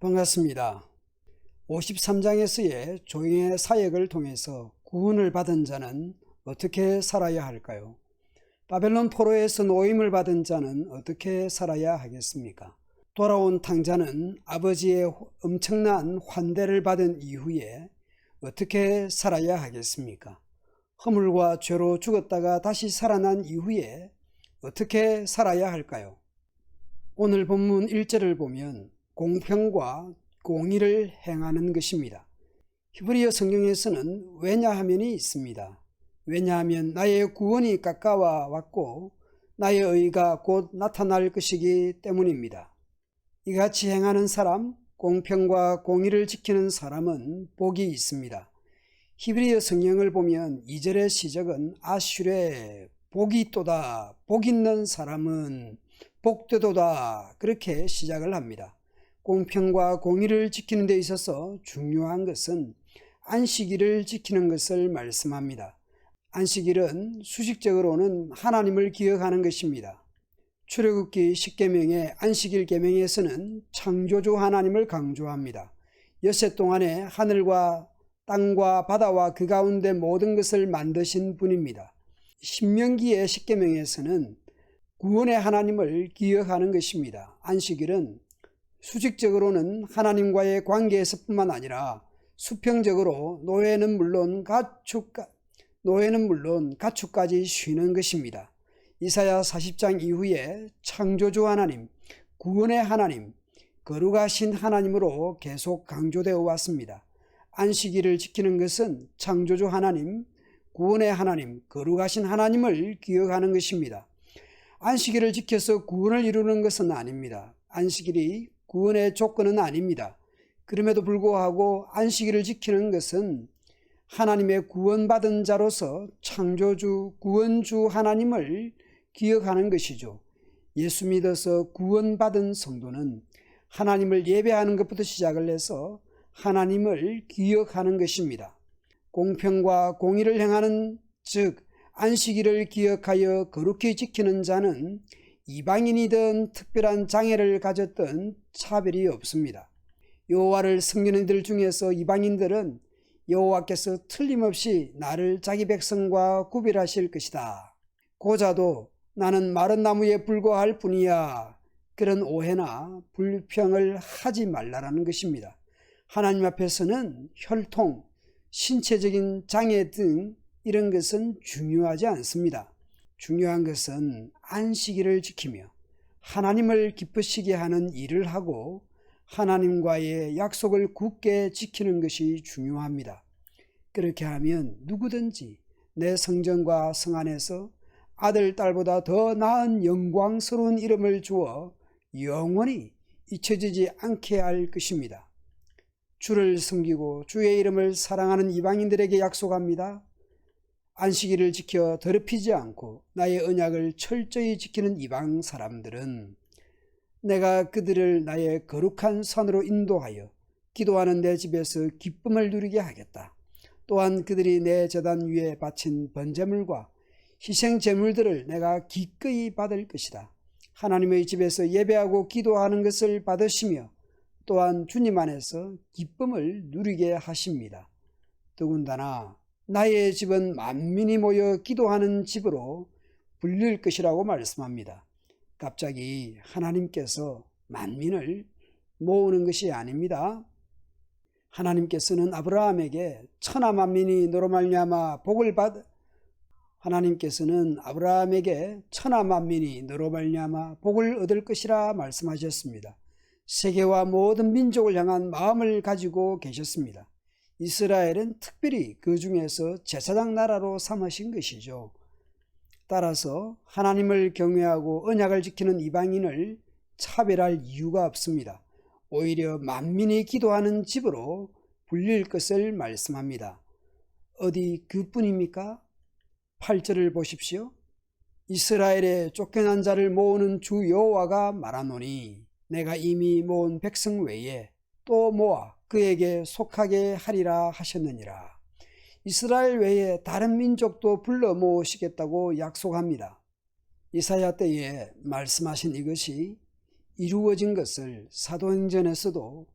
반갑습니다. 53장에서의 종의 사역을 통해서 구원을 받은 자는 어떻게 살아야 할까요? 바벨론 포로에서 노임을 받은 자는 어떻게 살아야 하겠습니까? 돌아온 탕자는 아버지의 엄청난 환대를 받은 이후에 어떻게 살아야 하겠습니까? 허물과 죄로 죽었다가 다시 살아난 이후에 어떻게 살아야 할까요? 오늘 본문 1절을 보면 공평과 공의를 행하는 것입니다. 히브리어 성경에서는 왜냐하면이 있습니다. 왜냐하면 나의 구원이 가까워 왔고 나의 의가 곧 나타날 것이기 때문입니다. 이같이 행하는 사람, 공평과 공의를 지키는 사람은 복이 있습니다. 히브리어 성경을 보면 2절의 시작은 아슈레 복이 있도다, 복 있는 사람은 복되도다, 그렇게 시작을 합니다. 공평과 공의를 지키는 데 있어서 중요한 것은 안식일을 지키는 것을 말씀합니다. 안식일은 수식적으로는 하나님을 기억하는 것입니다. 출애굽기 10계명의 안식일 계명에서는 창조주 하나님을 강조합니다. 엿새 동안에 하늘과 땅과 바다와 그 가운데 모든 것을 만드신 분입니다. 신명기의 10계명에서는 구원의 하나님을 기억하는 것입니다. 안식일은 수직적으로는 하나님과의 관계에서뿐만 아니라 수평적으로 노예는 물론 가축까지 쉬는 것입니다. 이사야 40장 이후에 창조주 하나님, 구원의 하나님, 거룩하신 하나님으로 계속 강조되어 왔습니다. 안식일을 지키는 것은 창조주 하나님, 구원의 하나님, 거룩하신 하나님을 기억하는 것입니다. 안식일을 지켜서 구원을 이루는 것은 아닙니다. 안식일이 구원의 조건은 아닙니다. 그럼에도 불구하고 안식일을 지키는 것은 하나님의 구원받은 자로서 창조주, 구원주 하나님을 기억하는 것이죠. 예수 믿어서 구원받은 성도는 하나님을 예배하는 것부터 시작을 해서 하나님을 기억하는 것입니다. 공평과 공의를 행하는, 즉 안식일을 기억하여 거룩히 지키는 자는 이방인이든 특별한 장애를 가졌든 차별이 없습니다. 여호와를 섬기는 이들 중에서 이방인들은 여호와께서 틀림없이 나를 자기 백성과 구별하실 것이다, 고자도 나는 마른 나무에 불과할 뿐이야, 그런 오해나 불평을 하지 말라라는 것입니다. 하나님 앞에서는 혈통, 신체적인 장애 등 이런 것은 중요하지 않습니다. 중요한 것은 안식일을 지키며 하나님을 기쁘시게 하는 일을 하고 하나님과의 약속을 굳게 지키는 것이 중요합니다. 그렇게 하면 누구든지 내 성전과 성 안에서 아들, 딸보다 더 나은 영광스러운 이름을 주어 영원히 잊혀지지 않게 할 것입니다. 주를 섬기고 주의 이름을 사랑하는 이방인들에게 약속합니다. 안식일을 지켜 더럽히지 않고 나의 언약을 철저히 지키는 이방 사람들은 내가 그들을 나의 거룩한 산으로 인도하여 기도하는 내 집에서 기쁨을 누리게 하겠다. 또한 그들이 내 제단 위에 바친 번제물과 희생제물들을 내가 기꺼이 받을 것이다. 하나님의 집에서 예배하고 기도하는 것을 받으시며 또한 주님 안에서 기쁨을 누리게 하십니다. 더군다나 나의 집은 만민이 모여 기도하는 집으로 불릴 것이라고 말씀합니다. 갑자기 하나님께서 만민을 모으는 것이 아닙니다. 하나님께서는 아브라함에게 천하 만민이 너로 말미암아 복을 얻을 것이라 말씀하셨습니다. 세계와 모든 민족을 향한 마음을 가지고 계셨습니다. 이스라엘은 특별히 그 중에서 제사장 나라로 삼으신 것이죠. 따라서 하나님을 경외하고 언약을 지키는 이방인을 차별할 이유가 없습니다. 오히려 만민이 기도하는 집으로 불릴 것을 말씀합니다. 어디 그뿐입니까? 8절을 보십시오. 이스라엘의 쫓겨난 자를 모으는 주 여호와가 말하노니 내가 이미 모은 백성 외에 또 모아 그에게 속하게 하리라 하셨느니라. 이스라엘 외에 다른 민족도 불러 모으시겠다고 약속합니다. 이사야 때에 말씀하신 이것이 이루어진 것을 사도행전에서도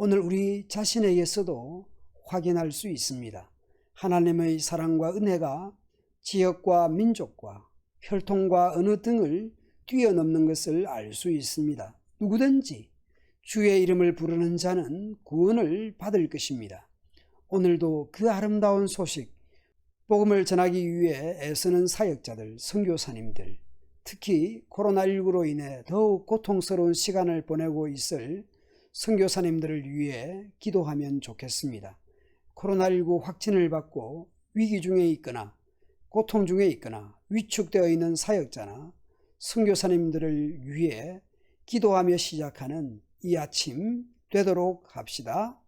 오늘 우리 자신에게서도 확인할 수 있습니다. 하나님의 사랑과 은혜가 지역과 민족과 혈통과 언어 등을 뛰어넘는 것을 알 수 있습니다. 누구든지 주의 이름을 부르는 자는 구원을 받을 것입니다. 오늘도 그 아름다운 소식, 복음을 전하기 위해 애쓰는 사역자들, 선교사님들, 특히 코로나19로 인해 더욱 고통스러운 시간을 보내고 있을 선교사님들을 위해 기도하면 좋겠습니다. 코로나19 확진을 받고 위기 중에 있거나 고통 중에 있거나 위축되어 있는 사역자나 선교사님들을 위해 기도하며 시작하는 이 아침 되도록 합시다.